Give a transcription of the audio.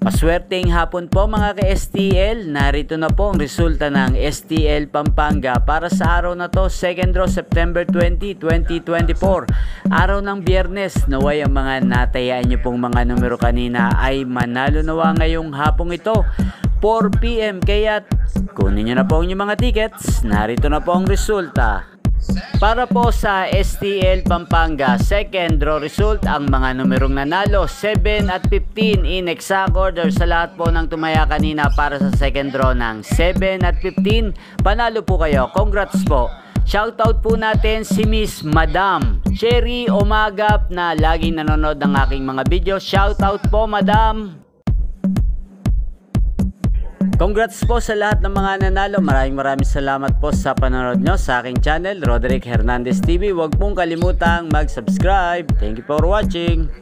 Maswerteng hapon po mga ka-STL, narito na po ang resulta ng STL Pampanga para sa araw na to, 2nd draw September 20, 2024. Araw ng Biyernes, naway ang mga natayaan nyo pong mga numero kanina ay manalo nawa ngayong hapong ito, 4 PM. Kaya kunin nyo na po ang inyong mga tickets, narito na po ang resulta. Para po sa STL Pampanga, second draw result, ang mga numerong nanalo 7 at 15 in exact order sa lahat po ng tumaya kanina para sa second draw ng 7 at 15. Panalo po kayo, congrats po. Shoutout po natin si Miss Madam Cherry Omagap na laging nanonood ng aking mga video. Shoutout po Madam. Congrats po sa lahat ng mga nanalo. Maraming salamat po sa panonood nyo sa aking channel, Roderick Hernandez TV. Huwag pong kalimutang mag-subscribe. Thank you for watching.